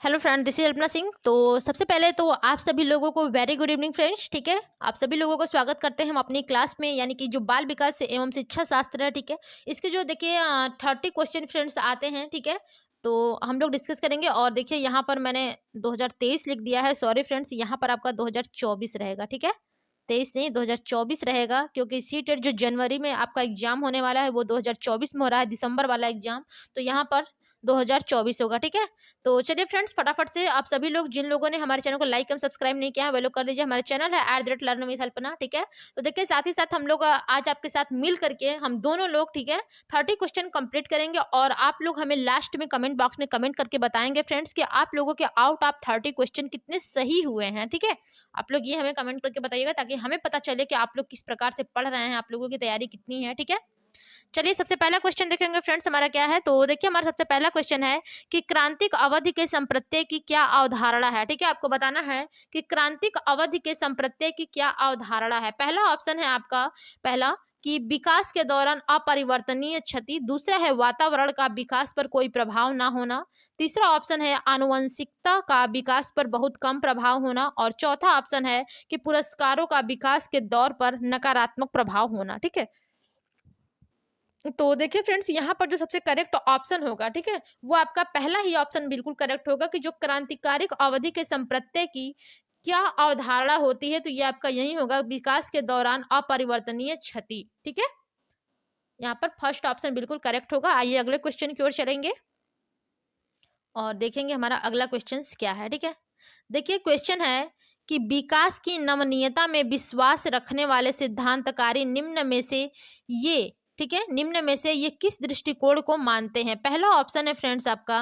Hello friend, this is Alpana Singh. तो सबसे पहले तो आप सभी लोगों को वेरी गुड इवनिंग फ्रेंड्स। ठीक है, आप सभी लोगों को स्वागत करते हैं हम अपनी क्लास में, यानी कि जो बाल विकास एवं शिक्षा शास्त्र है। ठीक है, इसके जो देखिए 30 क्वेश्चन फ्रेंड्स आते हैं। ठीक है, तो हम लोग डिस्कस करेंगे। और देखिए यहाँ पर मैंने 2023 लिख दिया है, सॉरी फ्रेंड्स, यहाँ पर आपका 2024 रहेगा। ठीक है, 23 नहीं 2024 रहेगा, क्योंकि सी टेट जो जनवरी में आपका एग्जाम होने वाला है वो 2024 में हो रहा है, दिसंबर वाला एग्जाम। तो यहाँ पर 2024 होगा। ठीक है, तो चलिए फ्रेंड्स, फटाफट से आप सभी लोग जिन लोगों ने हमारे चैनल को लाइक एवं सब्सक्राइब नहीं किया है वे लोग कर लीजिए। हमारा चैनल है @लर्न विथ अल्पना। ठीक है, तो देखिए साथ ही साथ हम लोग आज आपके साथ मिल करके हम दोनों लोग, ठीक है, 30 क्वेश्चन कंप्लीट करेंगे। और आप लोग हमें लास्ट में कमेंट बॉक्स में कमेंट करके बताएंगे फ्रेंड्स कि आप लोगों के आउट ऑफ 30 क्वेश्चन कितने सही हुए हैं। ठीक है, आप लोग ये हमें कमेंट करके बताइएगा ताकि हमें पता चले कि आप लोग किस प्रकार से पढ़ रहे हैं, आप लोगों की तैयारी कितनी है। ठीक है, चलिए सबसे पहला क्वेश्चन देखेंगे फ्रेंड्स, हमारा क्या है। तो देखिए हमारा सबसे पहला क्वेश्चन है कि क्रांतिक अवधि के संप्रत्यय की क्या अवधारणा है। ठीक है, आपको बताना है कि क्रांतिक अवधि के संप्रत्यय की क्या अवधारणा है। पहला ऑप्शन है आपका, पहला कि विकास के दौरान अपरिवर्तनीय क्षति, दूसरा है वातावरण का विकास पर कोई प्रभाव ना होना, तीसरा ऑप्शन है आनुवंशिकता का विकास पर बहुत कम प्रभाव होना, और चौथा ऑप्शन है कि पुरस्कारों का विकास के दौर पर नकारात्मक प्रभाव होना। ठीक है, तो देखिए फ्रेंड्स, यहाँ पर जो सबसे करेक्ट ऑप्शन होगा, ठीक है, वो आपका पहला ही ऑप्शन बिल्कुल करेक्ट होगा कि जो क्रांतिकारिक अवधि के संप्रत्यय की क्या अवधारणा होती है। तो ये आपका यही होगा, विकास के दौरान अपरिवर्तनीय क्षति। ठीक है, यहाँ पर फर्स्ट ऑप्शन बिल्कुल करेक्ट होगा। आइए अगले क्वेश्चन की ओर चलेंगे और देखेंगे हमारा अगला क्वेश्चन क्या है। ठीक है, देखिए क्वेश्चन है कि विकास की नमनीयता में विश्वास रखने वाले सिद्धांतकारी निम्न में से ये, ठीक है, निम्न में से ये किस दृष्टिकोण को मानते हैं। पहला ऑप्शन है फ्रेंड्स आपका,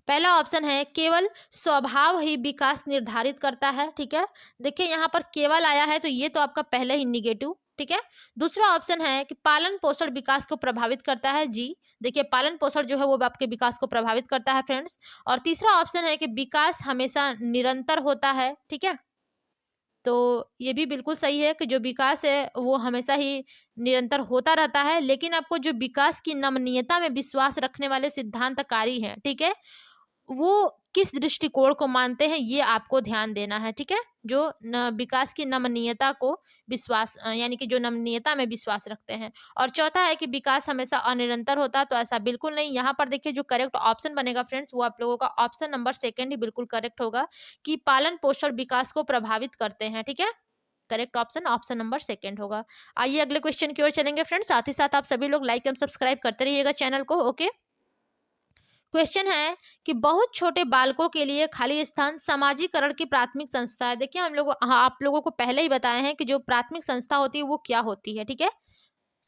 पहला ऑप्शन है केवल स्वभाव ही विकास निर्धारित करता है। ठीक है, देखिए यहाँ पर केवल आया है तो ये तो आपका पहले ही निगेटिव। ठीक है, दूसरा ऑप्शन है कि पालन पोषण विकास को प्रभावित करता है। जी, देखिए पालन पोषण जो है वो आपके विकास को प्रभावित करता है फ्रेंड्स। और तीसरा ऑप्शन है कि विकास हमेशा निरंतर होता है। ठीक है, तो ये भी बिल्कुल सही है कि जो विकास है वो हमेशा ही निरंतर होता रहता है, लेकिन आपको जो विकास की नमनीयता में विश्वास रखने वाले सिद्धांतकारी हैं, ठीक है, वो किस दृष्टिकोण को मानते हैं ये आपको ध्यान देना है। ठीक है, जो विकास की नमनीयता को विश्वास यानी कि जो नमनीयता में विश्वास रखते हैं। और चौथा है कि विकास हमेशा अनिरंतर होता है, तो ऐसा बिल्कुल नहीं। यहाँ पर देखिए जो करेक्ट ऑप्शन बनेगा फ्रेंड्स, वो आप लोगों का ऑप्शन नंबर सेकंड ही बिल्कुल करेक्ट होगा कि पालन पोषण विकास को प्रभावित करते हैं। ठीक है, correct option option number second होगा। आइए अगले क्वेश्चन की ओर चलेंगे फ्रेंड्स, साथ ही साथ आप सभी लोग लाइक एंड सब्सक्राइब करते रहिएगा चैनल को। ओके, क्वेश्चन है कि बहुत छोटे बालकों के लिए खाली स्थान समाजीकरण की प्राथमिक संस्था है। देखिए हम लोग, हाँ, आप लोगों को पहले ही बताए हैं कि जो प्राथमिक संस्था होती है वो क्या होती है। ठीक है,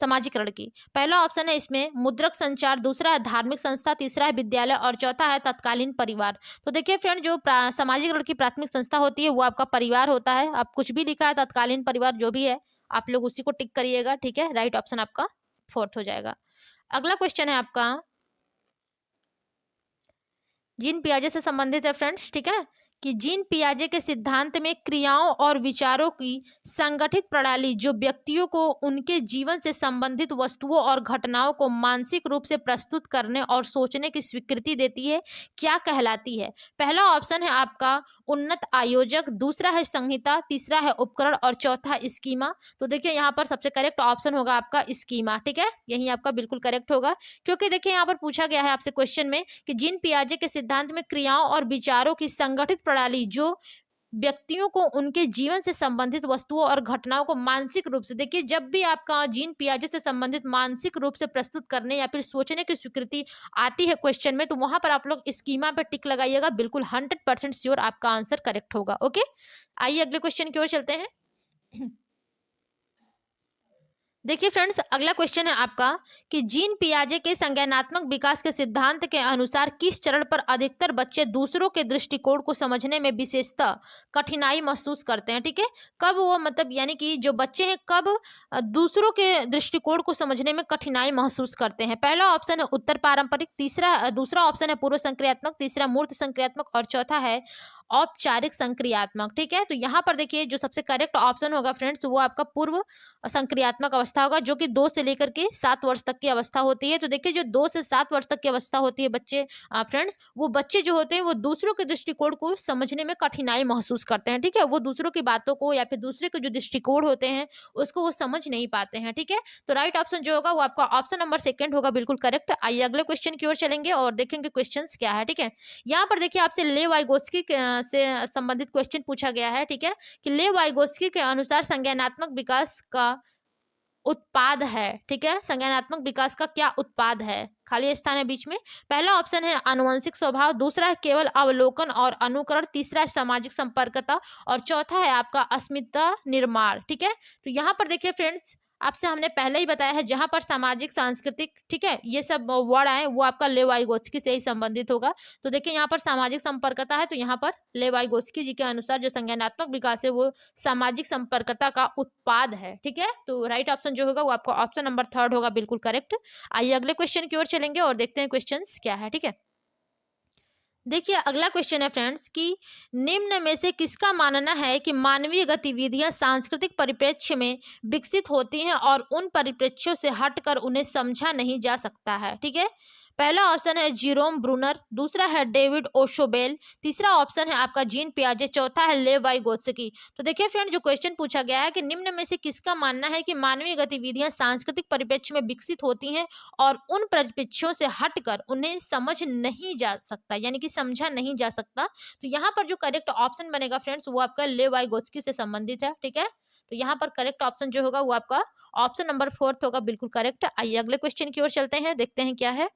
समाजीकरण की पहला ऑप्शन है इसमें मुद्रक संचार, दूसरा है धार्मिक संस्था, तीसरा है विद्यालय, और चौथा है तत्कालीन परिवार। तो देखिए फ्रेंड, जो समाजीकरण की प्राथमिक संस्था होती है वो आपका परिवार होता है। अब कुछ भी लिखा है तत्कालीन परिवार जो भी है, आप लोग उसी को टिक करिएगा। ठीक है, राइट ऑप्शन आपका फोर्थ हो जाएगा। अगला क्वेश्चन है आपका, जीन पियाजे से संबंधित है फ्रेंड्स। ठीक है, कि जीन पियाजे के सिद्धांत में क्रियाओं और विचारों की संगठित प्रणाली जो व्यक्तियों को उनके जीवन से संबंधित वस्तुओं और घटनाओं को मानसिक रूप से प्रस्तुत करने और सोचने की स्वीकृति देती है, क्या कहलाती है। पहला ऑप्शन है आपका उन्नत आयोजक, दूसरा है संहिता, तीसरा है उपकरण, और चौथा स्कीमा। तो देखिए यहाँ पर सबसे करेक्ट ऑप्शन होगा आपका स्कीमा। ठीक है, यही आपका बिल्कुल करेक्ट होगा, क्योंकि देखिए यहाँ पर पूछा गया है आपसे क्वेश्चन में कि जीन पियाजे के सिद्धांत में क्रियाओं और विचारों की संगठित प्रणाली जो व्यक्तियों को उनके जीवन से संबंधित वस्तुओं और घटनाओं को मानसिक रूप से, देखिए जब भी आपका जीन पियाजे से संबंधित मानसिक रूप से प्रस्तुत करने या फिर सोचने की स्वीकृति आती है क्वेश्चन में, तो वहां पर आप लोग स्कीमा पे टिक लगाइएगा। बिल्कुल 100% श्योर आपका आंसर करेक्ट होगा। ओके, आइए अगले क्वेश्चन की ओर चलते हैं। देखिए फ्रेंड्स, अगला क्वेश्चन है आपका कि जीन पियाजे के संज्ञानात्मक विकास के सिद्धांत के अनुसार किस चरण पर अधिकतर बच्चे दूसरों के दृष्टिकोण को समझने में विशेषतः कठिनाई महसूस करते हैं। ठीक है, कब वो, मतलब यानी कि जो बच्चे हैं कब दूसरों के दृष्टिकोण को समझने में कठिनाई महसूस करते हैं। पहला ऑप्शन है उत्तर पारंपरिक, दूसरा ऑप्शन है पूर्व संक्रियात्मक, तीसरा मूर्त संक्रियात्मक, और चौथा है औपचारिक संक्रियात्मक। ठीक है, तो यहाँ पर देखिए जो सबसे करेक्ट ऑप्शन होगा फ्रेंड्स वो आपका पूर्व संक्रियात्मक अवस्था होगा, जो कि 2 से लेकर के 7 वर्ष तक की अवस्था होती है। तो देखिए जो 2 से 7 वर्ष तक की अवस्था होती है बच्चे, फ्रेंड्स, वो बच्चे जो होते हैं वो दूसरों के दृष्टिकोण को समझने में कठिनाई महसूस करते हैं, ठीक है? वो दूसरों की बातों को या फिर दूसरे के जो दृष्टिकोण होते हैं उसको वो समझ नहीं पाते हैं, ठीक है? तो राइट ऑप्शन जो होगा वो आपका ऑप्शन नंबर सेकंड होगा, बिल्कुल करेक्ट। आइए अगले क्वेश्चन की ओर चलेंगे और देखेंगे क्वेश्चंस क्या है, ठीक है? यहाँ पर देखिए आपसे लेव वाइगोत्स्की से संबंधित क्वेश्चन पूछा गया है, ठीक है? कि लेव वाइगोत्स्की के अनुसार संज्ञानात्मक विकास का उत्पाद है, ठीक है? संज्ञानात्मक विकास का क्या उत्पाद है? खाली स्थान है बीच में। पहला ऑप्शन है आनुवंशिक स्वभाव, दूसरा है केवल अवलोकन और अनुकरण, तीसरा है सामाजिक संपर्कता और चौथा है आपका अस्मिता निर्माण, ठीक है? तो यहाँ पर देखिए फ्रेंड्स, आपसे हमने पहले ही बताया है, जहां पर सामाजिक सांस्कृतिक, ठीक है, ये सब वर्ड आए वो आपका लेव वाइगोत्स्की से ही संबंधित होगा। तो देखिए यहाँ पर सामाजिक संपर्कता है, तो यहाँ पर लेव वाइगोत्स्की जी के अनुसार जो संज्ञानात्मक विकास है वो सामाजिक संपर्कता का उत्पाद है, ठीक है? तो राइट ऑप्शन जो होगा वो आपका ऑप्शन नंबर थर्ड होगा, बिल्कुल करेक्ट। आइए अगले क्वेश्चन की ओर चलेंगे और देखते हैं क्वेश्चंस क्या है, ठीक है? देखिए अगला क्वेश्चन है फ्रेंड्स कि निम्न में से किसका मानना है कि मानवीय गतिविधियां सांस्कृतिक परिप्रेक्ष्य में विकसित होती हैं और उन परिप्रेक्ष्यों से हटकर उन्हें समझा नहीं जा सकता है, ठीक है? पहला ऑप्शन है जीरोम ब्रूनर, दूसरा है डेविड ओशोबेल, तीसरा ऑप्शन है आपका जीन पियाजे, चौथा है लेव वाइगोत्स्की। तो देखिए फ्रेंड, जो क्वेश्चन पूछा गया है कि निम्न में से किसका मानना है कि मानवीय गतिविधियां सांस्कृतिक परिप्रेक्ष्य में विकसित होती हैं और उन परिप्रेक्ष्यों से हटकर उन्हें समझ नहीं जा सकता, यानी कि समझा नहीं जा सकता। तो यहाँ पर जो करेक्ट ऑप्शन बनेगा फ्रेंड्स वो आपका लेव वाइगोत्स्की से संबंधित है, ठीक है? तो यहाँ पर करेक्ट ऑप्शन जो होगा वो आपका ऑप्शन नंबर फोर्थ होगा, बिल्कुल करेक्ट। आइए अगले क्वेश्चन की ओर चलते हैं, देखते हैं क्या है।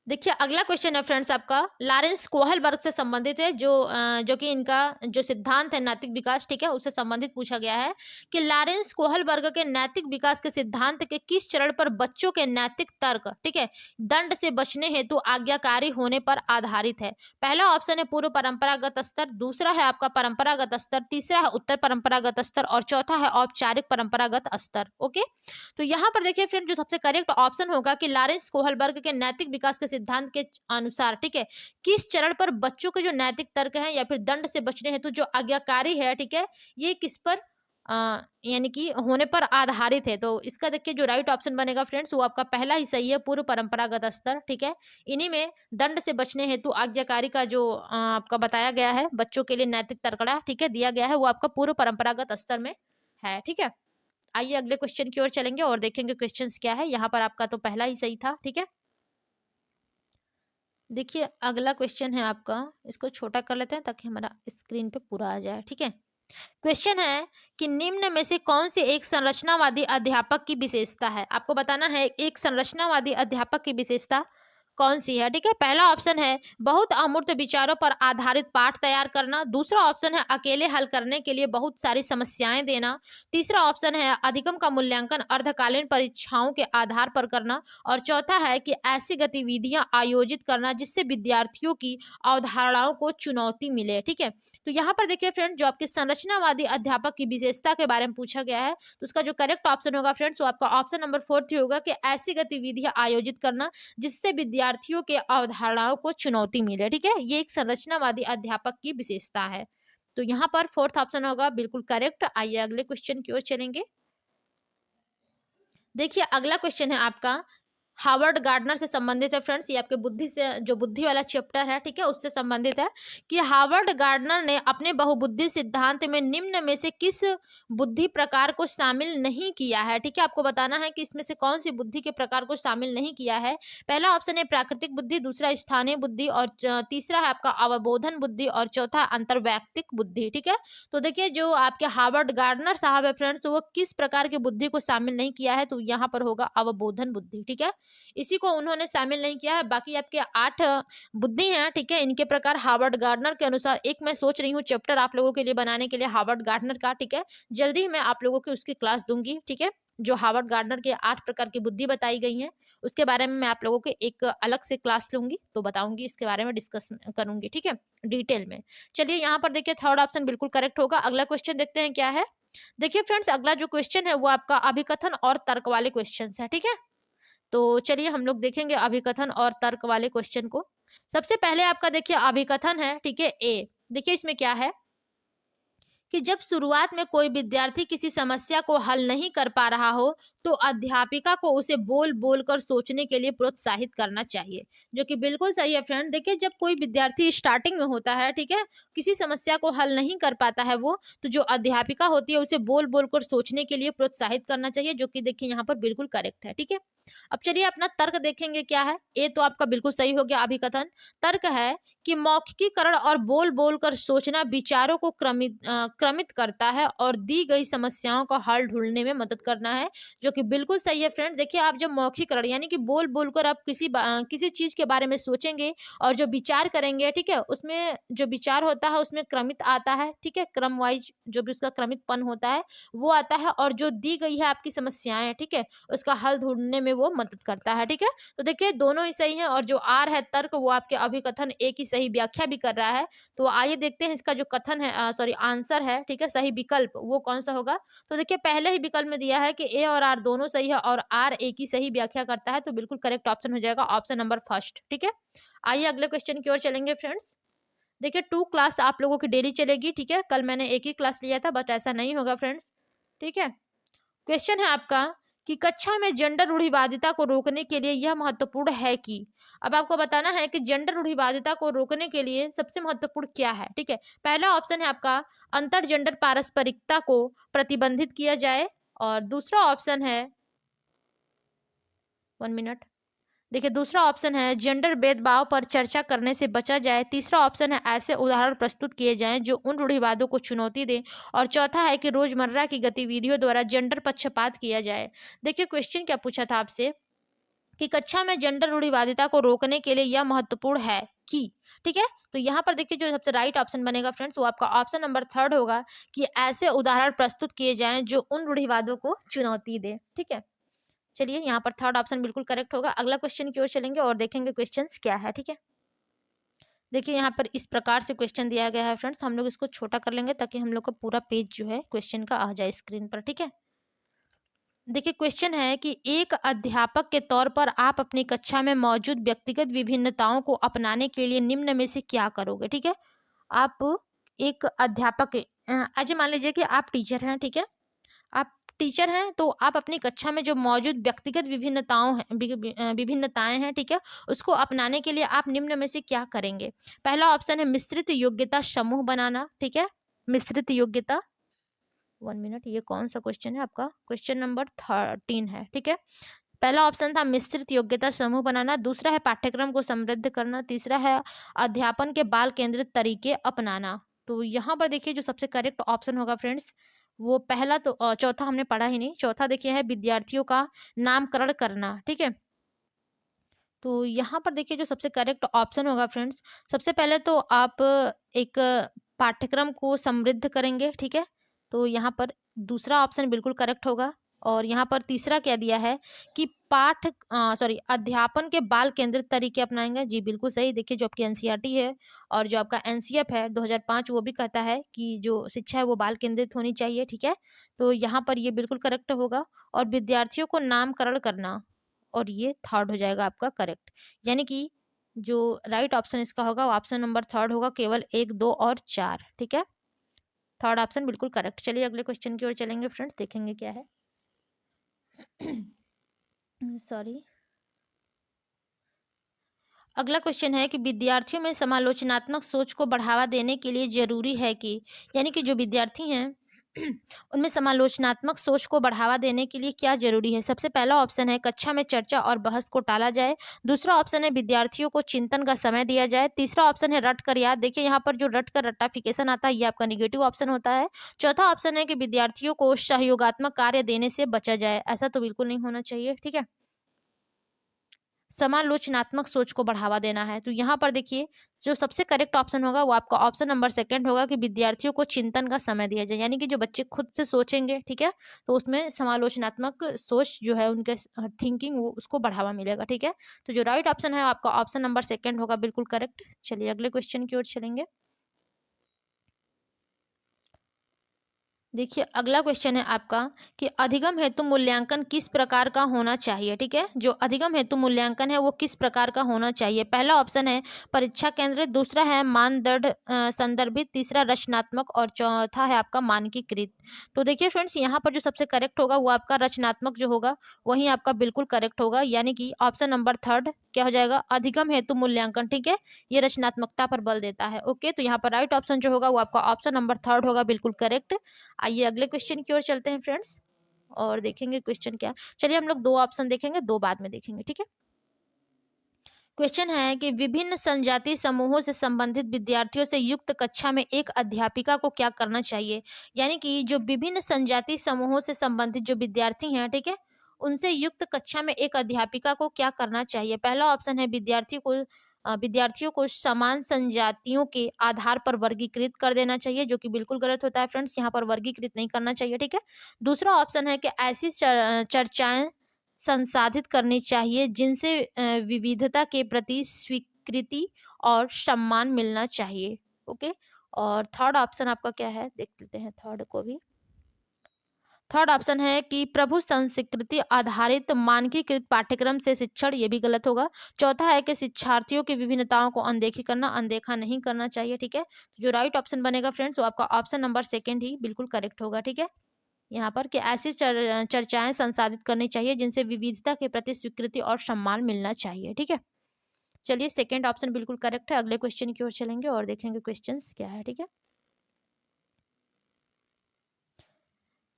देखिए अगला क्वेश्चन है फ्रेंड्स आपका लॉरेंस कोहलबर्ग से संबंधित है, जो कि इनका जो सिद्धांत है नैतिक विकास, ठीक है, उससे संबंधित पूछा गया है कि लॉरेंस कोहलबर्ग के नैतिक विकास के सिद्धांत के किस चरण पर बच्चों के नैतिक तर्क, ठीक है, दंड से बचने हेतु आज्ञाकारी होने पर आधारित है? पहला ऑप्शन है पूर्व परंपरागत स्तर, दूसरा है आपका परंपरागत स्तर, तीसरा है उत्तर परंपरागत स्तर और चौथा है औपचारिक परंपरागत स्तर। ओके, तो यहाँ पर देखिए फ्रेंड, जो सबसे करेक्ट ऑप्शन होगा कि लॉरेंस कोहलबर्ग के नैतिक विकास के सिद्धांत के अनुसार, ठीक है, किस चरण पर बच्चों के जो नैतिक तर्क है या फिर दंड से बचने हेतु जो आज्ञाकारी है, ठीक है, ये किस पर यानी कि होने पर आधारित है? तो इसका देखिए जो राइट ऑप्शन बनेगा फ्रेंड्स वो आपका पहला ही सही है, पूर्व परंपरागत स्तर, ठीक है। इन्हीं में दंड से बचने हेतु आज्ञाकारी का जो आपका बताया गया है बच्चों के लिए नैतिक तर्कड़ा, ठीक है, दिया गया है, वो आपका पूर्व परंपरागत स्तर में है, ठीक है। आइए अगले क्वेश्चन की ओर चलेंगे और देखेंगे क्वेश्चंस क्या है। यहाँ पर आपका तो पहला ही सही था, ठीक है। देखिए अगला क्वेश्चन है आपका, इसको छोटा कर लेते हैं ताकि हमारा स्क्रीन पे पूरा आ जाए, ठीक है। क्वेश्चन है कि निम्न में से कौन सी एक संरचनावादी अध्यापक की विशेषता है? आपको बताना है एक संरचनावादी अध्यापक की विशेषता कौन सी है, ठीक है। पहला ऑप्शन है बहुत अमूर्त विचारों पर आधारित पाठ तैयार करना, दूसरा ऑप्शन है अकेले हल करने के लिए बहुत सारी समस्याएं देना, तीसरा ऑप्शन है अधिगम का मूल्यांकन अर्धकालीन परीक्षाओं के आधार पर करना और चौथा है कि ऐसी गतिविधियां आयोजित करना जिससे विद्यार्थियों की अवधारणाओं को चुनौती मिले, ठीक है। तो यहाँ पर देखिए फ्रेंड, जो आपके संरचनावादी अध्यापक की विशेषता के बारे में पूछा गया है तो उसका जो करेक्ट ऑप्शन होगा फ्रेंड्स वो आपका ऑप्शन नंबर फोर्थ होगा कि ऐसी गतिविधियां आयोजित करना जिससे विद्यार्थियों के अवधारणाओं को चुनौती मिले, ठीक है। ये एक संरचनावादी अध्यापक की विशेषता है। तो यहाँ पर फोर्थ ऑप्शन होगा बिल्कुल करेक्ट। आइए अगले क्वेश्चन की ओर चलेंगे। देखिए अगला क्वेश्चन है आपका हार्वर्ड गार्डनर से संबंधित है फ्रेंड्स, ये आपके बुद्धि से जो बुद्धि वाला चैप्टर है, ठीक है, उससे संबंधित है कि हार्वर्ड गार्डनर ने अपने बहुबुद्धि सिद्धांत में निम्न में से किस बुद्धि प्रकार को शामिल नहीं किया है, ठीक है। आपको बताना है कि इसमें से कौन सी बुद्धि के प्रकार को शामिल नहीं किया है। पहला ऑप्शन है प्राकृतिक बुद्धि, दूसरा स्थानीय बुद्धि और तीसरा है आपका अवबोधन बुद्धि और चौथा अंतर्वैयक्तिक बुद्धि, ठीक है। तो देखिए जो आपके हार्वर्ड गार्डनर साहब है फ्रेंड्स वो किस प्रकार की बुद्धि को शामिल नहीं किया है, तो यहाँ पर होगा अवबोधन बुद्धि, ठीक है। इसी को उन्होंने शामिल नहीं किया है। बाकी आपके 8 बुद्धि हैं, ठीक है, इनके प्रकार हार्वर्ड गार्डनर के अनुसार। एक मैं सोच रही हूँ चैप्टर आप लोगों के लिए बनाने के लिए हार्वर्ड गार्डनर का, ठीक है, जल्दी ही मैं आप लोगों को उसकी क्लास दूंगी, ठीक है। जो हार्वर्ड गार्डनर के 8 प्रकार की बुद्धि बताई गई हैं उसके बारे में मैं आप लोगों के एक अलग से क्लास लूंगी, तो बताऊंगी इसके बारे में, डिस्कस करूंगी, ठीक है, डिटेल में। चलिए यहाँ पर देखिए थर्ड ऑप्शन बिल्कुल करेक्ट होगा। अगला क्वेश्चन देखते हैं क्या है। देखिए फ्रेंड्स अगला जो क्वेश्चन है वो आपका अभिकथन और तर्क वाले क्वेश्चन है, ठीक है। तो चलिए हम लोग देखेंगे अभिकथन और तर्क वाले क्वेश्चन को। सबसे पहले आपका देखिए अभिकथन है, ठीक है, ए। देखिए इसमें क्या है कि जब शुरुआत में कोई विद्यार्थी किसी समस्या को हल नहीं कर पा रहा हो तो अध्यापिका को उसे बोल बोल कर सोचने के लिए प्रोत्साहित करना चाहिए, जो कि बिल्कुल सही है फ्रेंड। देखिए जब कोई विद्यार्थी स्टार्टिंग में होता है, ठीक है, किसी समस्या को हल नहीं कर पाता है वो, तो जो अध्यापिका होती है उसे बोल बोल कर सोचने के लिए प्रोत्साहित करना चाहिए, जो कि देखिए यहाँ पर बिल्कुल करेक्ट है। ठीक है, अब चलिए अपना तर्क देखेंगे क्या है। ये तो आपका बिल्कुल सही हो गया अभिकथन। तर्क है कि मौखिकीकरण और बोल बोल कर सोचना विचारों को क्रमित करता है और दी गई समस्याओं का हल ढूंढने में मदद करना है, जो कि बिल्कुल सही है फ्रेंड। देखिए आप जब मौखिकरण यानी कि बोल बोल कर आप किसी चीज के बारे में सोचेंगे और जो विचार करेंगे, ठीक है, उसमें जो विचार होता है उसमें क्रमित आता है, ठीक है, क्रम वाइज जो भी उसका क्रमितपन होता है वो आता है, और जो दी गई है आपकी समस्याएं, ठीक है, उसका हल ढूंढने में वो मदद करता है। ठीक है, तो देखिए दोनों ही सही है, और जो आर है तर्क वो आपके अभिकथन ए की सही व्याख्या भी कर रहा है। तो आइए देखते हैं इसका जो कथन है, सॉरी आंसर है, ठीक है, सही विकल्प वो कौन सा होगा। तो देखिए पहले ही विकल्प में दिया है कि ए और आर दोनों सही है और आर ए की सही व्याख्या करता है, तो बिल्कुल करेक्ट ऑप्शन हो जाएगा ऑप्शन नंबर फर्स्ट। ठीक है, आइए अगले क्वेश्चन की ओर चलेंगे फ्रेंड्स। देखिए 2 क्लास आप लोगों की डेली चलेगी, ठीक है, कल मैंने एक ही क्लास लिया था बट ऐसा नहीं होगा फ्रेंड्स। ठीक है, क्वेश्चन है आपका कि कक्षा में जेंडर रूढ़िवादिता को रोकने के लिए यह महत्वपूर्ण है कि, अब आपको बताना है कि जेंडर रूढ़िवादिता को रोकने के लिए सबसे महत्वपूर्ण क्या है। ठीक है, पहला ऑप्शन है आपका अंतर जेंडर पारस्परिकता को प्रतिबंधित किया जाए, और दूसरा ऑप्शन है 1 मिनट, देखिए दूसरा ऑप्शन है जेंडर भेदभाव पर चर्चा करने से बचा जाए, तीसरा ऑप्शन है ऐसे उदाहरण प्रस्तुत किए जाएं जो उन रूढ़िवादों को चुनौती दें, और चौथा है कि रोजमर्रा की गतिविधियों द्वारा जेंडर पक्षपात किया जाए। देखिए क्वेश्चन क्या पूछा था आपसे कि कक्षा में जेंडर रूढ़िवादिता को रोकने के लिए यह महत्वपूर्ण है कि, ठीक है, तो यहाँ पर देखिए जो सबसे राइट ऑप्शन बनेगा फ्रेंड्स वो आपका ऑप्शन नंबर थर्ड होगा कि ऐसे उदाहरण प्रस्तुत किए जाएं जो उन रूढ़िवादों को चुनौती दे। ठीक है, चलिए यहाँ पर थर्ड ऑप्शन बिल्कुल करेक्ट होगा। अगला क्वेश्चन की ओर चलेंगे और देखेंगे क्वेश्चंस क्या है। ठीक है, देखिए यहाँ पर इस प्रकार से क्वेश्चन दिया गया है फ्रेंड्स, हम लोग इसको छोटा कर लेंगे ताकि हम लोग का पूरा पेज जो है क्वेश्चन का आ जाए स्क्रीन पर। ठीक है, देखिए क्वेश्चन है कि एक अध्यापक के तौर पर आप अपनी कक्षा में मौजूद व्यक्तिगत विभिन्नताओं को अपनाने के लिए निम्न में से क्या करोगे। ठीक है, आप एक अध्यापक आज मान लीजिए कि आप टीचर हैं, ठीक है, आप टीचर हैं तो आप अपनी कक्षा में जो मौजूद व्यक्तिगत विभिन्नताएं हैं, ठीक है, उसको अपनाने के लिए आप निम्न में से क्या करेंगे। पहला ऑप्शन है मिश्रित योग्यता समूह बनाना, ठीक है, मिश्रित योग्यता 1 मिनट, ये कौन सा क्वेश्चन है आपका, क्वेश्चन नंबर 13 है। ठीक है, पहला ऑप्शन था मिश्रित योग्यता समूह बनाना, दूसरा है पाठ्यक्रम को समृद्ध करना, तीसरा है अध्यापन के बाल केंद्रित तरीके अपनाना। तो यहाँ पर देखिए जो सबसे करेक्ट ऑप्शन होगा फ्रेंड्स वो पहला, तो चौथा हमने पढ़ा ही नहीं, चौथा देखिए है विद्यार्थियों का नामकरण करना। ठीक है, तो यहाँ पर देखिए जो सबसे करेक्ट ऑप्शन होगा फ्रेंड्स, सबसे पहले तो आप एक पाठ्यक्रम को समृद्ध करेंगे। ठीक है, तो यहाँ पर दूसरा ऑप्शन बिल्कुल करेक्ट होगा, और यहाँ पर तीसरा क्या दिया है कि अध्यापन के बाल केंद्रित तरीके अपनाएंगे। जी बिल्कुल सही, देखिए जो आपकी एनसीईआरटी है और जो आपका एनसीएफ है 2005 वो भी कहता है कि जो शिक्षा है वो बाल केंद्रित होनी चाहिए। ठीक है, तो यहाँ पर ये बिल्कुल करेक्ट होगा, और विद्यार्थियों को नामकरण करना, और ये थर्ड हो जाएगा आपका करेक्ट, यानी कि जो राइट ऑप्शन इसका होगा वो ऑप्शन नंबर थर्ड होगा, केवल 1, 2 और 4। ठीक है, थर्ड ऑप्शन बिल्कुल करेक्ट। चलिए अगले क्वेश्चन की ओर चलेंगे फ्रेंड्स, देखेंगे क्या है। सॉरी, अगला क्वेश्चन है कि विद्यार्थियों में समालोचनात्मक सोच को बढ़ावा देने के लिए जरूरी है कि, यानी कि जो विद्यार्थी हैं उनमें समालोचनात्मक सोच को बढ़ावा देने के लिए क्या जरूरी है। सबसे पहला ऑप्शन है कक्षा में चर्चा और बहस को टाला जाए, दूसरा ऑप्शन है विद्यार्थियों को चिंतन का समय दिया जाए, तीसरा ऑप्शन है रट कर याद, देखिए यहाँ पर जो रट कर रट्टाफिकेशन आता है ये आपका निगेटिव ऑप्शन होता है, चौथा ऑप्शन है कि विद्यार्थियों को सहयोगात्मक कार्य देने से बचा जाए, ऐसा तो बिल्कुल नहीं होना चाहिए। ठीक है, समालोचनात्मक सोच को बढ़ावा देना है, तो यहाँ पर देखिए जो सबसे करेक्ट ऑप्शन होगा वो आपका ऑप्शन नंबर सेकंड होगा कि विद्यार्थियों को चिंतन का समय दिया जाए, यानी कि जो बच्चे खुद से सोचेंगे, ठीक है, तो उसमें समालोचनात्मक सोच जो है उनके थिंकिंग वो उसको बढ़ावा मिलेगा। ठीक है, तो जो राइट ऑप्शन है आपका ऑप्शन नंबर सेकंड होगा, बिल्कुल करेक्ट। चलिए अगले क्वेश्चन की ओर चलेंगे। देखिए अगला क्वेश्चन है आपका कि अधिगम हेतु मूल्यांकन किस प्रकार का होना चाहिए। ठीक है, जो अधिगम हेतु मूल्यांकन है वो किस प्रकार का होना चाहिए। पहला ऑप्शन है परीक्षा केंद्रित, दूसरा है मानदंड संदर्भित, तीसरा रचनात्मक और चौथा है आपका मानकीकृत। तो देखिए फ्रेंड्स, यहाँ पर जो सबसे करेक्ट होगा वो आपका रचनात्मक जो होगा वही आपका बिल्कुल करेक्ट होगा, यानी कि ऑप्शन नंबर थर्ड क्या हो जाएगा, अधिगम हेतु मूल्यांकन। ठीक है, ये रचनात्मकता पर बल देता है। ओके, तो यहाँ पर राइट ऑप्शन जो होगा वो आपका ऑप्शन नंबर थर्ड होगा, बिल्कुल करेक्ट। आइए अगले क्वेश्चन की ओर चलते हैं फ्रेंड्स, और देखेंगे क्वेश्चन क्या। चलिए हम लोग दो ऑप्शन देखेंगे, दो बाद में देखेंगे। ठीक है, क्वेश्चन है कि विभिन्न संजातीय समूहों से संबंधित विद्यार्थियों से युक्त कक्षा में एक अध्यापिका को क्या करना चाहिए। यानी कि जो विभिन्न संजातीय समूहों से संबंधित जो विद्यार्थी हैं, ठीक है, उनसे युक्त कक्षा में एक अध्यापिका को क्या करना चाहिए। पहला ऑप्शन है विद्यार्थियों को समान संजातियों के आधार पर वर्गीकृत कर देना चाहिए, जो कि बिल्कुल गलत होता है फ्रेंड्स, यहाँ पर वर्गीकृत नहीं करना चाहिए। ठीक है, दूसरा ऑप्शन है कि ऐसी चर्चाएं संसाधित करनी चाहिए जिनसे विविधता के प्रति स्वीकृति और सम्मान मिलना चाहिए। ओके, और थर्ड ऑप्शन आपका क्या है, देख लेते हैं थर्ड को भी। थर्ड ऑप्शन है कि प्रभु संस्कृति आधारित मानकीकृत पाठ्यक्रम से शिक्षण, ये भी गलत होगा। चौथा है कि शिक्षार्थियों की विभिन्नताओं को अनदेखा नहीं करना चाहिए। ठीक है, जो राइट ऑप्शन बनेगा फ्रेंड्स वो आपका ऑप्शन नंबर सेकंड ही बिल्कुल करेक्ट होगा। ठीक है, यहाँ पर कि ऐसी चर्चाएं संसाधित करनी चाहिए जिनसे विविधता के प्रति स्वीकृति और सम्मान मिलना चाहिए। ठीक है, चलिए सेकंड ऑप्शन बिल्कुल करेक्ट है। अगले क्वेश्चन की ओर चलेंगे और देखेंगे क्वेश्चंस क्या है। ठीक है,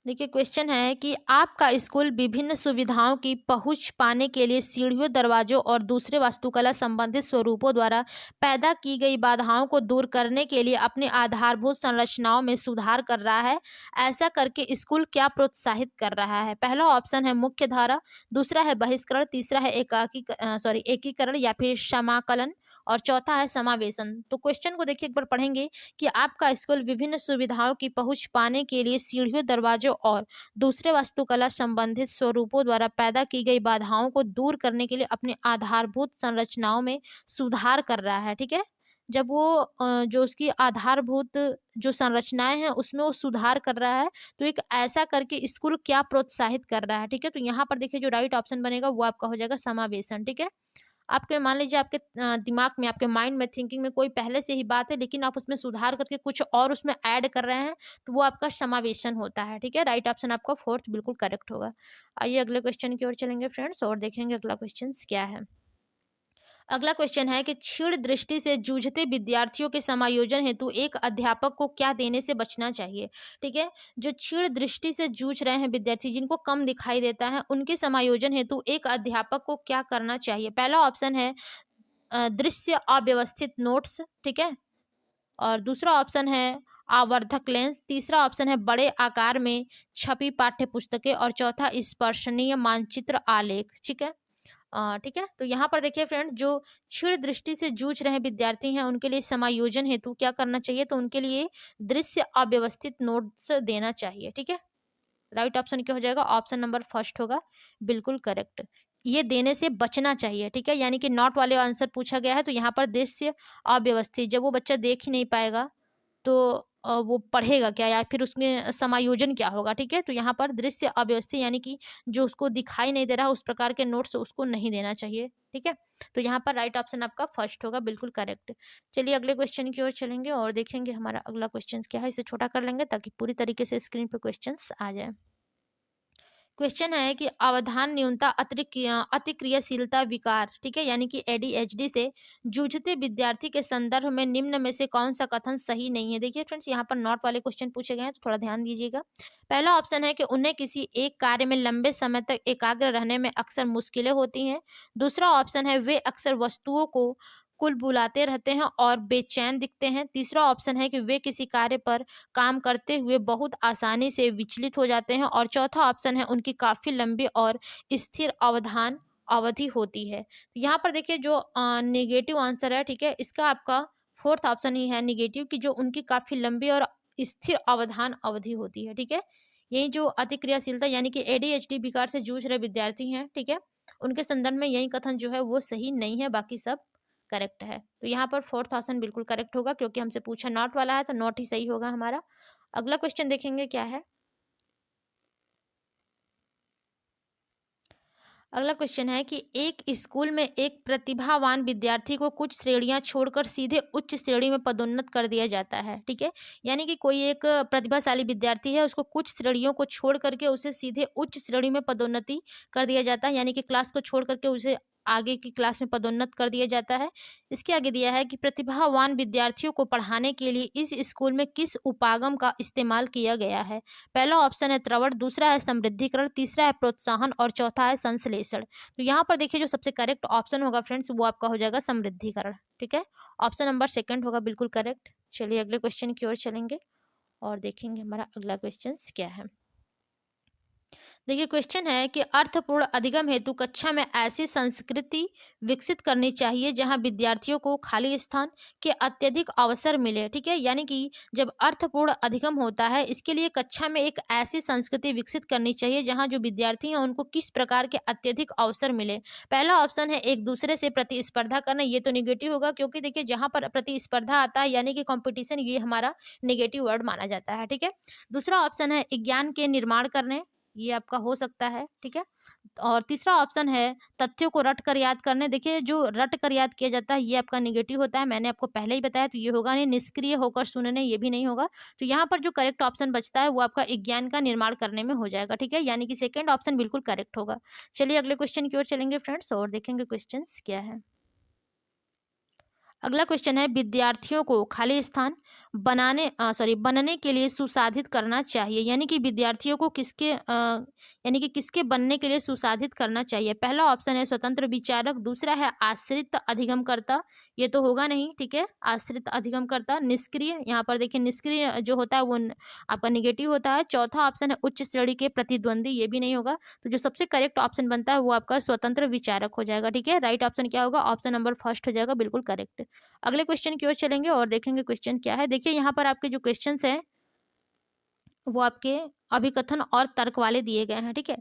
देखिए क्वेश्चन है कि आपका स्कूल विभिन्न सुविधाओं की पहुंच पाने के लिए सीढ़ियों, दरवाजों और दूसरे वास्तुकला संबंधित स्वरूपों द्वारा पैदा की गई बाधाओं को दूर करने के लिए अपनी आधारभूत संरचनाओं में सुधार कर रहा है। ऐसा करके स्कूल क्या प्रोत्साहित कर रहा है। पहला ऑप्शन है मुख्य धारा, दूसरा है बहिष्करण, तीसरा है एकीकरण या फिर समाकलन, और चौथा है समावेशन। तो क्वेश्चन को देखिए एक बार पढ़ेंगे कि आपका स्कूल विभिन्न सुविधाओं की पहुंच पाने के लिए सीढ़ियों, दरवाजों और दूसरे वास्तुकला संबंधित स्वरूपों द्वारा पैदा की गई बाधाओं को दूर करने के लिए अपनी आधारभूत संरचनाओं में सुधार कर रहा है। ठीक है, जब वो जो उसकी आधारभूत जो संरचनाएं हैं उसमें वो सुधार कर रहा है, तो एक ऐसा करके स्कूल क्या प्रोत्साहित कर रहा है। ठीक है, तो यहाँ पर देखिए जो राइट ऑप्शन बनेगा वो आपका हो जाएगा समावेशन। ठीक है, आपके मान लीजिए आपके दिमाग में, आपके माइंड में, थिंकिंग में कोई पहले से ही बात है लेकिन आप उसमें सुधार करके कुछ और उसमें ऐड कर रहे हैं, तो वो आपका समावेशन होता है। ठीक है, राइट ऑप्शन आपका फोर्थ बिल्कुल करेक्ट होगा। आइए अगले क्वेश्चन की ओर चलेंगे फ्रेंड्स और देखेंगे अगला क्वेश्चन क्या है। अगला क्वेश्चन है कि क्षीण दृष्टि से जूझते विद्यार्थियों के समायोजन हेतु एक अध्यापक को क्या देने से बचना चाहिए। ठीक है, जो क्षीण दृष्टि से जूझ रहे हैं विद्यार्थी, जिनको कम दिखाई देता है, उनके समायोजन हेतु एक अध्यापक को क्या करना चाहिए। पहला ऑप्शन है दृश्य अव्यवस्थित नोट्स। ठीक है, और दूसरा ऑप्शन है आवर्धक लेंस, तीसरा ऑप्शन है बड़े आकार में छपी पाठ्य पुस्तकें, और चौथा स्पर्शनीय मानचित्र आलेख। ठीक है, ठीक है, तो यहाँ पर देखिए फ्रेंड, जो क्षीण दृष्टि से जूझ रहे विद्यार्थी हैं उनके लिए समायोजन हेतु क्या करना चाहिए, तो उनके लिए दृश्य अव्यवस्थित नोट्स देना चाहिए। ठीक है, राइट ऑप्शन क्या हो जाएगा, ऑप्शन नंबर फर्स्ट होगा, बिल्कुल करेक्ट। ये देने से बचना चाहिए। ठीक है, यानी कि नॉट वाले आंसर पूछा गया है, तो यहाँ पर दृश्य अव्यवस्थित, जब वो बच्चा देख ही नहीं पाएगा तो वो पढ़ेगा क्या, या फिर उसमें समायोजन क्या होगा। ठीक है, तो यहाँ पर दृश्य अव्यवस्थित यानी कि जो उसको दिखाई नहीं दे रहा उस प्रकार के नोट्स उसको नहीं देना चाहिए। ठीक है, तो यहाँ पर राइट ऑप्शन आपका फर्स्ट होगा, बिल्कुल करेक्ट। चलिए अगले क्वेश्चन की ओर चलेंगे और देखेंगे हमारा अगला क्वेश्चन क्या है। इसे छोटा कर लेंगे ताकि पूरी तरीके से स्क्रीन पर क्वेश्चन आ जाए। क्वेश्चन है कि अवधान न्यूनता अतिक्रियाशीलता विकार, ठीक है, यानी कि एडीएचडी से जूझते विद्यार्थी के संदर्भ में निम्न में से कौन सा कथन सही नहीं है। देखिए फ्रेंड्स, यहाँ पर नॉट वाले क्वेश्चन पूछे गए हैं, तो थोड़ा ध्यान दीजिएगा। पहला ऑप्शन है कि उन्हें किसी एक कार्य में लंबे समय तक एकाग्र रहने में अक्सर मुश्किलें होती हैं। दूसरा ऑप्शन है वे अक्सर वस्तुओं को कुल बुलाते रहते हैं और बेचैन दिखते हैं। तीसरा ऑप्शन है कि वे किसी कार्य पर काम करते हुए बहुत आसानी से विचलित हो जाते हैं, और चौथा ऑप्शन है उनकी काफी लंबी और स्थिर अवधान अवधि होती है। तो यहाँ पर देखिए जो नेगेटिव आंसर है, ठीक है, इसका आपका फोर्थ ऑप्शन ही है नेगेटिव, कि जो उनकी काफी लंबी और स्थिर अवधान अवधि होती है। ठीक है, यही जो अतिक्रियाशीलता यानी कि एडीएचडी विकार से जूझ रहे विद्यार्थी हैं, ठीक है, उनके संदर्भ में यही कथन जो है वो सही नहीं है, बाकी सब करेक्ट है। तो यहाँ पर फोर्थ ऑप्शन बिल्कुल करेक्ट होगा, क्योंकि हमसे पूछा नॉट वाला है तो नॉट ही सही होगा हमारा। अगला क्वेश्चन देखेंगे क्या है। अगला क्वेश्चन है कि एक स्कूल में एक प्रतिभावान विद्यार्थी को कुछ श्रेणियां छोड़कर सीधे उच्च श्रेणी में पदोन्नत कर दिया जाता है, ठीक है। यानी कि कोई एक प्रतिभाशाली विद्यार्थी है, उसको कुछ श्रेणियों को छोड़ करके उसे सीधे उच्च श्रेणी में पदोन्नति कर दिया जाता है, यानी कि क्लास को छोड़ करके उसे आगे की क्लास में पदोन्नत कर दिया जाता है। इसके आगे दिया है कि प्रतिभावान विद्यार्थियों को पढ़ाने के लिए इस स्कूल में किस उपागम का इस्तेमाल किया गया है। पहला ऑप्शन है त्रवण, दूसरा है समृद्धिकरण, तीसरा है प्रोत्साहन और चौथा है संश्लेषण। तो यहाँ पर देखिए जो सबसे करेक्ट ऑप्शन होगा फ्रेंड्स वो आपका हो जाएगा समृद्धिकरण, ठीक है। ऑप्शन नंबर सेकंड होगा बिल्कुल करेक्ट। चलिए अगले क्वेश्चन की ओर चलेंगे और देखेंगे हमारा अगला क्वेश्चन क्या है। देखिए क्वेश्चन है कि अर्थपूर्ण अधिगम हेतु कक्षा में ऐसी संस्कृति विकसित करनी चाहिए जहां विद्यार्थियों को खाली स्थान के अत्यधिक अवसर मिले, ठीक है। यानी कि जब अर्थपूर्ण अधिगम होता है इसके लिए कक्षा में एक ऐसी संस्कृति विकसित करनी चाहिए जहां जो विद्यार्थी हैं उनको किस प्रकार के अत्यधिक अवसर मिले। पहला ऑप्शन है एक दूसरे से प्रतिस्पर्धा करना, ये तो निगेटिव होगा क्योंकि देखिए जहां पर प्रतिस्पर्धा आता है यानी कि कंपटीशन, ये हमारा निगेटिव वर्ड माना जाता है, ठीक है। दूसरा ऑप्शन है ज्ञान के निर्माण करने, ये आपका हो सकता है, ठीक है। और तीसरा ऑप्शन है तथ्यों को रट कर याद करने। देखिए जो रट कर याद किया जाता है ये आपका निगेटिव होता है, मैंने आपको पहले ही बताया, तो ये होगा नहीं। निष्क्रिय होकर सुनने, ये भी नहीं होगा। तो यहाँ पर जो करेक्ट ऑप्शन बचता है वो आपका ज्ञान का निर्माण करने में हो जाएगा, ठीक है। यानी कि सेकंड ऑप्शन बिल्कुल करेक्ट होगा। चलिए अगले क्वेश्चन की ओर चलेंगे फ्रेंड्स और देखेंगे क्वेश्चन क्या है। अगला क्वेश्चन है विद्यार्थियों को खाली स्थान बनने के लिए सुसाधित करना चाहिए। यानी कि विद्यार्थियों को यानी कि किसके बनने के लिए सुसाधित करना चाहिए। पहला ऑप्शन है स्वतंत्र विचारक, दूसरा है आश्रित अधिगमकर्ता, ये तो होगा नहीं, ठीक है। आश्रित अधिगमकर्ता, निष्क्रिय, यहाँ पर देखिए निष्क्रिय जो होता है वो आपका निगेटिव होता है। चौथा ऑप्शन है उच्च श्रेणी के प्रतिद्वंदी, ये भी नहीं होगा। तो जो सबसे करेक्ट ऑप्शन बनता है वो आपका स्वतंत्र विचारक हो जाएगा, ठीक है। राइट ऑप्शन क्या होगा, ऑप्शन नंबर फर्स्ट हो जाएगा, बिल्कुल करेक्ट। अगले क्वेश्चन की ओर चलेंगे और देखेंगे क्वेश्चन क्या है। देखिए यहाँ पर आपके जो क्वेश्चंस हैं वो आपके अभिकथन और तर्क वाले दिए गए हैं, ठीक है।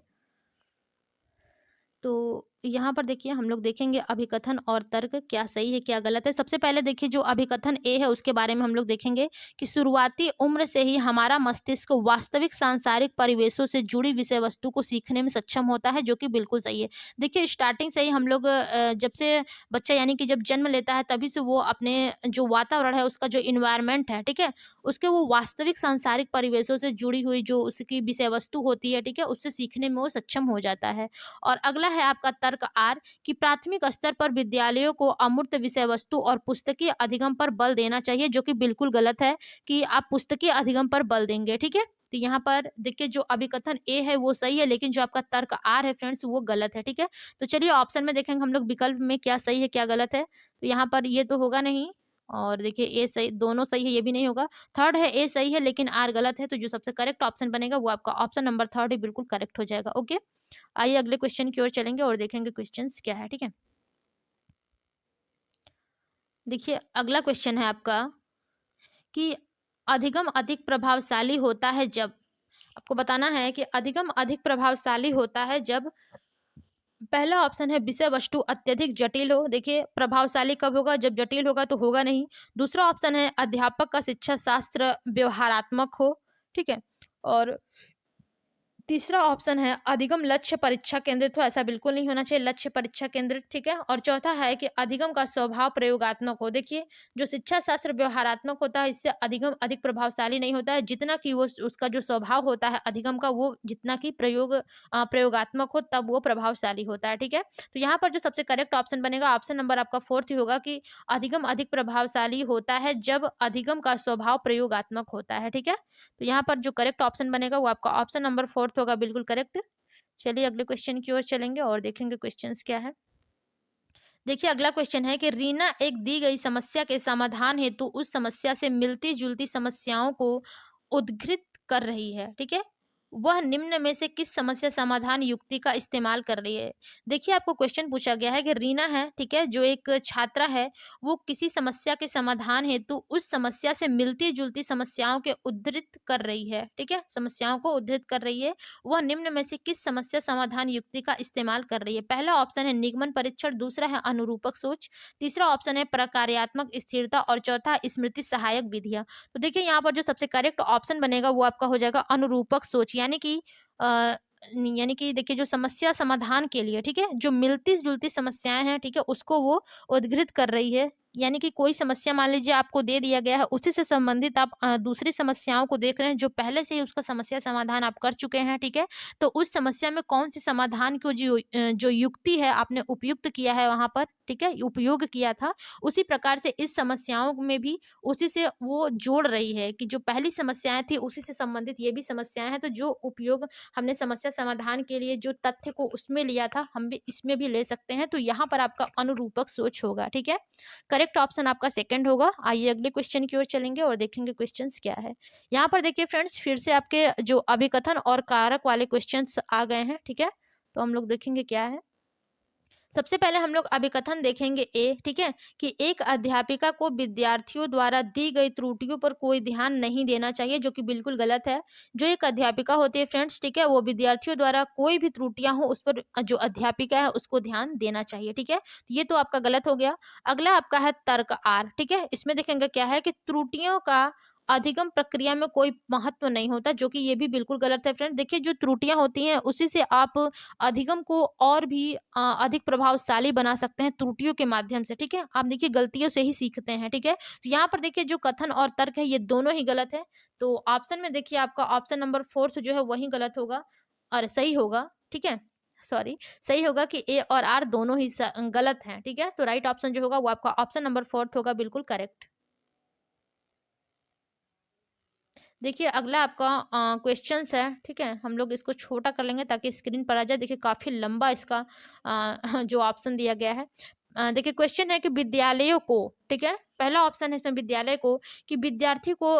तो यहाँ पर देखिए हम लोग देखेंगे अभिकथन और तर्क क्या सही है क्या गलत है। सबसे पहले देखिए जो अभिकथन ए है उसके बारे में हम लोग देखेंगे कि शुरुआती उम्र से ही हमारा मस्तिष्क वास्तविक सांसारिक परिवेशों से जुड़ी विषय वस्तु को सीखने में सक्षम होता है, जो कि बिल्कुल सही है। देखिए स्टार्टिंग से ही हम लोग जब से बच्चा यानी कि जब जन्म लेता है तभी से वो अपने जो वातावरण है उसका जो इन्वायरमेंट है, ठीक है, उसके वो वास्तविक सांसारिक परिवेशों से जुड़ी हुई जो उसकी विषय वस्तु होती है, ठीक है, उससे सीखने में वो सक्षम हो जाता है। और अगला है आपका तर्क आर कि प्राथमिक स्तर पर विद्यालयों को अमूर्त विषय वस्तु और पुस्तकीय अधिगम पर बल देना चाहिए, जो कि बिल्कुल गलत है कि आप पुस्तकीय अधिगम पर बल देंगे, ठीक है। तो यहाँ पर देखिए जो अभिकथन ए है वो सही है, लेकिन जो आपका तर्क आर है फ्रेंड्स वो गलत है, ठीक है। तो चलिए ऑप्शन में देखेंगे हम लोग विकल्प में क्या सही है क्या गलत है। तो यहाँ पर ये तो होगा नहीं, और देखिए ए सही, दोनों सही है, ये भी नहीं होगा। थर्ड है ए सही है लेकिन आर गलत है, तो जो सबसे करेक्ट ऑप्शन बनेगा वो आपका ऑप्शन नंबर थर्ड ही बिल्कुल करेक्ट हो जाएगा। ओके, आइए अगले क्वेश्चन की ओर चलेंगे और देखेंगे क्वेश्चंस क्या है, ठीक है। देखिए अगला क्वेश्चन है आपका कि अधिगम अधिक प्रभावशाली होता है जब, आपको बताना है कि अधिगम अधिक प्रभावशाली होता है जब, पहला ऑप्शन है विषय वस्तु अत्यधिक जटिल हो। देखिए प्रभावशाली कब होगा, जब जटिल होगा तो होगा नहीं। दूसरा ऑप्शन है अध्यापक का शिक्षा शास्त्र व्यवहारात्मक हो, ठीक है। और तीसरा ऑप्शन है अधिगम लक्ष्य परीक्षा केंद्रित हो, ऐसा बिल्कुल नहीं होना चाहिए, लक्ष्य परीक्षा केंद्रित, ठीक है। और चौथा है कि अधिगम का स्वभाव प्रयोगात्मक हो। देखिए जो शिक्षा शास्त्र व्यवहारात्मक होता है इससे अधिगम अधिक प्रभावशाली नहीं होता है, जितना कि वो उसका जो स्वभाव होता है अधिगम का वो जितना कि प्रयोगात्मक हो तब वो प्रभावशाली होता है, ठीक है। तो यहाँ पर जो सबसे करेक्ट ऑप्शन बनेगा ऑप्शन नंबर आपका फोर्थ ही होगा कि अधिगम अधिक प्रभावशाली होता है जब अधिगम का स्वभाव प्रयोगात्मक होता है, ठीक है। तो यहाँ पर जो करेक्ट ऑप्शन बनेगा वो आपका ऑप्शन नंबर फोर्थ होगा, बिल्कुल करेक्ट। चलिए अगले क्वेश्चन की ओर चलेंगे और देखेंगे क्वेश्चंस क्या है। देखिए अगला क्वेश्चन है कि रीना एक दी गई समस्या के समाधान हेतु उस समस्या से मिलती जुलती समस्याओं को उद्धृत कर रही है, ठीक है। वह निम्न में से किस समस्या समाधान युक्ति का इस्तेमाल कर रही है। देखिए आपको क्वेश्चन पूछा गया है कि रीना है, ठीक है, जो एक छात्रा है वो किसी समस्या के समाधान हेतु उस समस्या से मिलती जुलती समस्याओं के उद्धृत कर रही है, ठीक है, समस्याओं को उद्धृत कर रही है। वह निम्न में से किस समस्या समाधान युक्ति का इस्तेमाल कर रही है। पहला ऑप्शन है निगमन परीक्षण, दूसरा है अनुरूपक सोच, तीसरा ऑप्शन है प्रकार्यात्मक स्थिरता और चौथा स्मृति सहायक विधियां। तो देखिए यहाँ पर जो सबसे करेक्ट ऑप्शन बनेगा वो आपका हो जाएगा अनुरूपक सोच, यानी कि यानी कि देखिए जो समस्या समाधान के लिए, ठीक है, जो मिलती-जुलती समस्याएँ हैं, ठीक है, उसको वो उद्धृत कर रही है। यानी कि कोई समस्या मान लीजिए आपको दे दिया गया है, उसी से संबंधित आप दूसरी समस्याओं को देख रहे हैं जो पहले से ही उसका समस्या समाधान आप कर चुके हैं, ठीक है? तो उस समस्या में कौन-सी समाधान को जो युक्ति है आपने उपयुक्त किया है वहाँ पर, ठीक है? उपयोग किया था, उसी प्रकार से इस समस्याओं में भी उसी से वो जोड़ रही है कि जो पहली समस्याएँ थी उसी से संबंधित ये भी समस्याएँ हैं, तो जो उपयोग हमने समस्या समाधान के लिए जो तथ्य को उसमें लिया था, हम भी इसमें भी ले सकते हैं। तो यहाँ पर आपका अनुरूपक सोच होगा, ठीक है? करेक्ट ऑप्शन आपका सेकंड होगा। आइए अगले क्वेश्चन की ओर चलेंगे और देखेंगे क्वेश्चंस क्या है। यहाँ पर देखिए फ्रेंड्स, फिर से आपके जो अभिकथन और कारक वाले क्वेश्चंस आ गए हैं, ठीक है? तो हम लोग देखेंगे क्या है। सबसे पहले हम लोग अभिकथन देखेंगे ए, ठीक है, कि एक अध्यापिका को विद्यार्थियों द्वारा दी गई त्रुटियों पर कोई ध्यान नहीं देना चाहिए, जो कि बिल्कुल गलत है। जो एक अध्यापिका होती है फ्रेंड्स, ठीक है, वो विद्यार्थियों द्वारा कोई भी त्रुटियां हो उस पर जो अध्यापिका है उसको ध्यान देना चाहिए, ठीक है। तो ये तो आपका गलत हो गया। अगला आपका है तर्क आर, ठीक है, इसमें देखेंगे क्या है कि त्रुटियों का अधिगम प्रक्रिया में कोई महत्व नहीं होता, जो कि ये भी बिल्कुल गलत है फ्रेंड। देखिए जो त्रुटियां होती हैं उसी से आप अधिगम को और भी अधिक प्रभावशाली बना सकते हैं त्रुटियों के माध्यम से, ठीक है। आप देखिए गलतियों से ही सीखते हैं, ठीक है। तो यहाँ पर देखिए जो कथन और तर्क है ये दोनों ही गलत है। तो ऑप्शन में देखिए आपका ऑप्शन नंबर फोर्थ जो है वही गलत होगा और सही होगा, ठीक है। सॉरी, सही होगा कि ए और आर दोनों ही गलत हैं, ठीक है। तो राइट ऑप्शन जो होगा वो आपका ऑप्शन नंबर फोर्थ होगा, बिल्कुल करेक्ट। देखिए अगला आपका क्वेश्चंस है, ठीक है, हम लोग इसको छोटा कर लेंगे ताकि स्क्रीन पर आ जाए। देखिए काफी लंबा इसका जो ऑप्शन दिया गया है। देखिए क्वेश्चन है कि विद्यालयों को, ठीक है, पहला ऑप्शन है इसमें विद्यालय को, कि विद्यार्थी को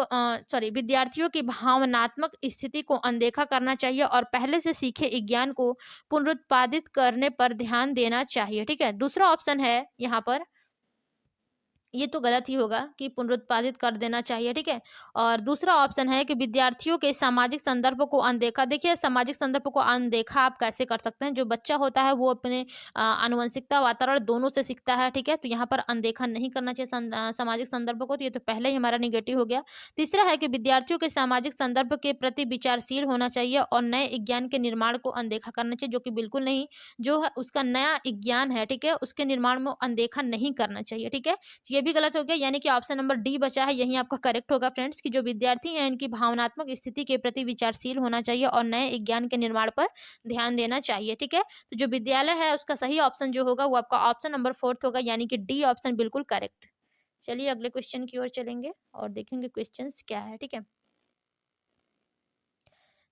सॉरी विद्यार्थियों की भावनात्मक स्थिति को अनदेखा करना चाहिए और पहले से सीखे ज्ञान को पुनरुत्पादित करने पर ध्यान देना चाहिए, ठीक है। दूसरा ऑप्शन है यहाँ पर, ये तो गलत ही होगा कि पुनरुत्पादित कर देना चाहिए, ठीक है। और दूसरा ऑप्शन है कि विद्यार्थियों के सामाजिक संदर्भ को अनदेखा। देखिए सामाजिक संदर्भ को अनदेखा आप कैसे कर सकते हैं, जो बच्चा होता है वो अपने आनुवंशिकता वातावरण दोनों से सीखता है, ठीक है। तो यहाँ पर अनदेखा नहीं करना चाहिए सामाजिक संदर्भ को, तो ये तो पहले ही हमारा निगेटिव हो गया। तीसरा है कि विद्यार्थियों के सामाजिक संदर्भ के प्रति विचारशील होना चाहिए और नए ज्ञान के निर्माण को अनदेखा करना चाहिए, जो कि बिल्कुल नहीं। जो है उसका नया ज्ञान है, ठीक है, उसके निर्माण में अनदेखा नहीं करना चाहिए, ठीक है। ये भी गलत हो गया, यानी कि ऑप्शन नंबर डी बचा है, यही आपका करेक्ट होगा फ्रेंड्स, कि जो विद्यार्थी हैं इनकी भावनात्मक स्थिति के प्रति विचारशील होना चाहिए और नए ज्ञान के निर्माण पर ध्यान देना चाहिए, ठीक है। तो जो विद्यालय है उसका सही ऑप्शन जो होगा वो आपका ऑप्शन नंबर फोर्थ होगा, यानी कि डी ऑप्शन बिल्कुल करेक्ट। चलिए अगले क्वेश्चन की ओर चलेंगे और देखेंगे क्वेश्चंस क्या है, ठीक है।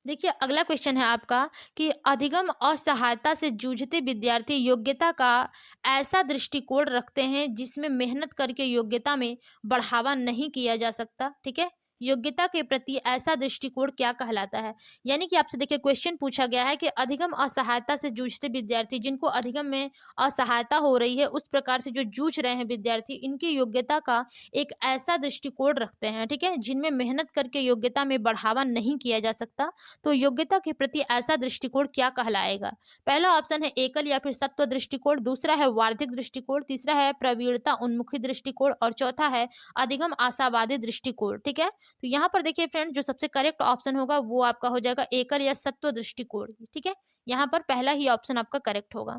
देखिए अगला क्वेश्चन है आपका कि अधिगम और सहायता से जूझते विद्यार्थी योग्यता का ऐसा दृष्टिकोण रखते हैं जिसमें मेहनत करके योग्यता में बढ़ावा नहीं किया जा सकता, ठीक है। योग्यता के प्रति ऐसा दृष्टिकोण क्या कहलाता है। यानी कि आपसे देखिए क्वेश्चन पूछा गया है कि अधिगम असहायता से जूझते विद्यार्थी, जिनको अधिगम में असहायता हो रही है, उस प्रकार से जो जूझ रहे हैं विद्यार्थी, इनकी योग्यता का एक ऐसा दृष्टिकोण रखते हैं, ठीक है, जिनमें मेहनत करके योग्यता में बढ़ावा नहीं किया जा सकता। तो योग्यता के प्रति ऐसा दृष्टिकोण क्या कहलाएगा। पहला ऑप्शन है एकल या फिर सत्व दृष्टिकोण, दूसरा है वार्धिक दृष्टिकोण, तीसरा है प्रवीणता उन्मुखी दृष्टिकोण और चौथा है अधिगम आशावादी दृष्टिकोण, ठीक है। तो यहाँ पर देखिए फ्रेंड, जो सबसे करेक्ट ऑप्शन होगा वो आपका हो जाएगा एकल या सत्व दृष्टिकोण, ठीक है। यहाँ पर पहला ही ऑप्शन आपका करेक्ट होगा।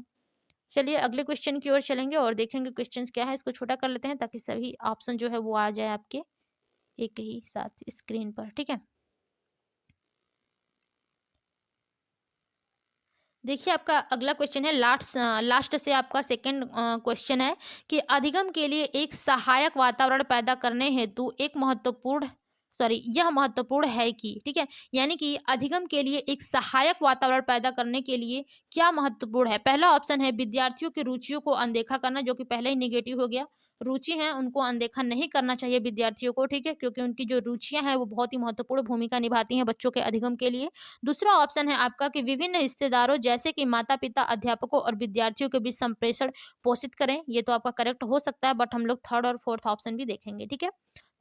चलिए अगले क्वेश्चन की ओर चलेंगे और देखेंगे क्वेश्चन क्या है। इसको छोटा कर लेते हैं ताकि सभी ऑप्शन जो है वो आ जाए आपके एक ही साथ स्क्रीन पर, ठीक है। देखिए आपका अगला क्वेश्चन है, लास्ट से आपका सेकंड क्वेश्चन है कि अधिगम के लिए एक सहायक वातावरण पैदा करने हेतु एक महत्वपूर्ण सॉरी यह महत्वपूर्ण है कि, ठीक है, यानी कि अधिगम के लिए एक सहायक वातावरण पैदा करने के लिए क्या महत्वपूर्ण है। पहला ऑप्शन है विद्यार्थियों की रुचियों को अनदेखा करना, जो कि पहले ही निगेटिव हो गया। रुचि है उनको अनदेखा नहीं करना चाहिए विद्यार्थियों को, ठीक है, क्योंकि उनकी जो रुचियां हैं वो बहुत ही महत्वपूर्ण भूमिका निभाती हैं बच्चों के अधिगम के लिए। दूसरा ऑप्शन है आपका कि विभिन्न हिस्सेदारों जैसे कि माता-पिता, अध्यापकों और विद्यार्थियों के बीच संप्रेषण पोषित करें। ये तो आपका करेक्ट हो सकता है, बट हम लोग थर्ड और फोर्थ ऑप्शन भी देखेंगे, ठीक है।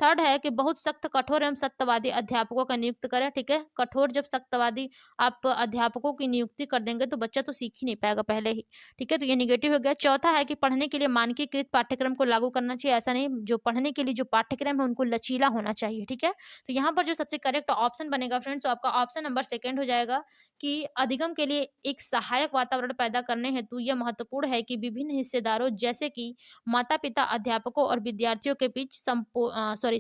थर्ड है कि बहुत सख्त, कठोर एवं सत्यवादी अध्यापकों का नियुक्त करें, ठीक है। कठोर जब सत्यवादी आप अध्यापकों की नियुक्ति कर देंगे तो बच्चा तो सीख ही नहीं पाएगा पहले ही, ठीक है। तो ये निगेटिव हो गया। चौथा है कि पढ़ने के लिए मानकीकृत पाठ्यक्रम को लागू करना चाहिए। ऐसा नहीं, जो पढ़ने के लिए जो पाठ्यक्रम है उनको लचीला होना चाहिए, ठीक है। तो यहाँ पर जो सबसे करेक्ट ऑप्शन बनेगा फ्रेंड्स, तो आपका ऑप्शन नंबर सेकंड हो जाएगा कि अधिगम के लिए एक सहायक वातावरण पैदा करने हेतु यह महत्वपूर्ण है कि विभिन्न हिस्सेदारों जैसे कि माता-पिता, अध्यापकों और विद्यार्थियों के बीच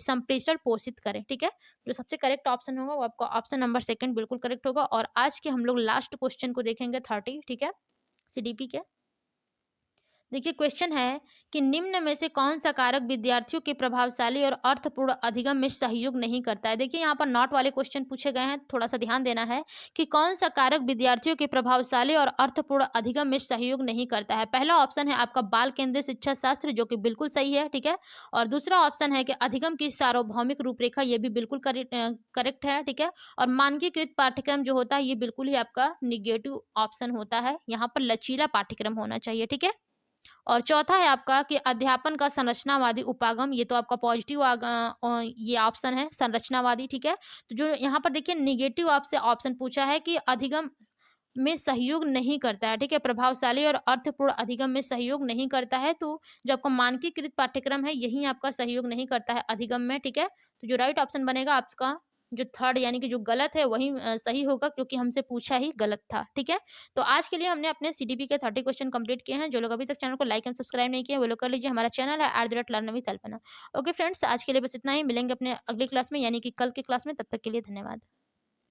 संप्रेषण पोषित करें, ठीक है। जो सबसे करेक्ट ऑप्शन होगा वो आपका ऑप्शन नंबर सेकंड बिल्कुल करेक्ट होगा। और आज के हम लोग लास्ट क्वेश्चन को देखेंगे 30, ठीक है, सीडीपी के। देखिए क्वेश्चन है कि निम्न में से कौन सा कारक विद्यार्थियों के प्रभावशाली और अर्थपूर्ण अधिगम में सहयोग नहीं करता है। देखिए यहाँ पर नॉट वाले क्वेश्चन पूछे गए हैं, थोड़ा सा ध्यान देना है कि कौन सा कारक विद्यार्थियों के प्रभावशाली और अर्थपूर्ण अधिगम में सहयोग नहीं करता है। पहला ऑप्शन है आपका बाल केंद्रित शिक्षा शास्त्र, जो कि बिल्कुल सही है, ठीक है। और दूसरा ऑप्शन है कि अधिगम की सार्वभौमिक रूपरेखा, ये भी बिल्कुल करेक्ट है, ठीक है। और मानकीकृत पाठ्यक्रम जो होता है ये बिल्कुल ही आपका निगेटिव ऑप्शन होता है। यहाँ पर लचीला पाठ्यक्रम होना चाहिए, ठीक है। और चौथा है आपका कि अध्यापन का संरचनावादी उपागम, ये तो आपका पॉजिटिव ये ऑप्शन है संरचनावादी, ठीक है। तो जो यहाँ पर देखिए निगेटिव आपसे ऑप्शन पूछा है कि अधिगम में सहयोग नहीं करता है, ठीक है। प्रभावशाली और अर्थपूर्ण अधिगम में सहयोग नहीं करता है, तो जो आपका मानकीकृत पाठ्यक्रम है यही आपका सहयोग नहीं करता है अधिगम में, ठीक है। तो जो राइट ऑप्शन बनेगा आपका जो थर्ड, यानी कि जो गलत है वही सही होगा, क्योंकि हमसे पूछा ही गलत था, ठीक है। तो आज के लिए हमने अपने सीडीपी के 30 क्वेश्चन कंप्लीट किए हैं। जो लोग अभी तक चैनल को लाइक एंड सब्सक्राइब नहीं किए वो लोग कर लीजिए। हमारा चैनल है @learn with Alpana. Okay friends, आज के लिए बस इतना ही। मिलेंगे अपने अगली क्लास में, यानी कि कल की क्लास में। तब तक के लिए धन्यवाद।